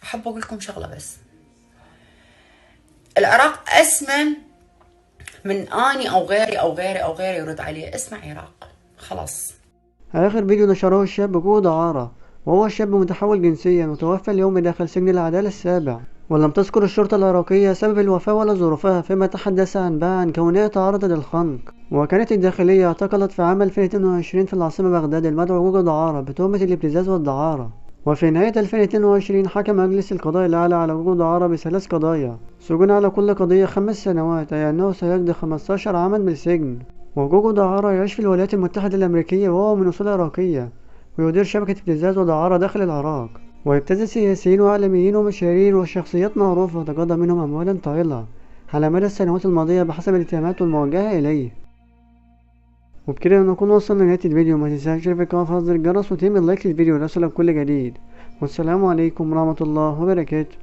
أحب أقول لكم شغلة بس، العراق أسمن من أني أو غيري أو غيري أو غيري يرد عليه. اسمع عراق خلاص. آخر فيديو نشره الشاب جوه دعارة، وهو شاب متحول جنسيا وتوفى اليوم داخل سجن العدالة السابع. ولم تذكر الشرطة العراقية سبب الوفاة ولا ظروفها، فيما تحدث عن كونها تعرض للخنق. وكانت الداخلية اعتقلت في عام 2022 في العاصمة بغداد المدعو جوجو دعارة بتهمة الابتزاز والدعارة. وفي نهاية 2022 حكم مجلس القضاء الأعلى على جوجو دعارة ب3 قضايا سجن، على كل قضية 5 سنوات، أي أنه سيقضي 15 عاما بالسجن. وجوجو دعارة يعيش في الولايات المتحدة الأمريكية وهو من أصول عراقية، ويدير شبكة ابتزاز ودعارة داخل العراق، ويبتز سياسيين وإعلاميين ومشاهير وشخصيات معروفة وتقاضى منهم أموالا طائلة على مدى السنوات الماضية بحسب الاتهامات الموجهة إليه. وبكده نكون وصلنا لنهاية الفيديو. ما تنساش تشترك في القناة وتفعل زر الجرس وتعمل لايك للفيديو ليصلك كل جديد. والسلام عليكم ورحمة الله وبركاته.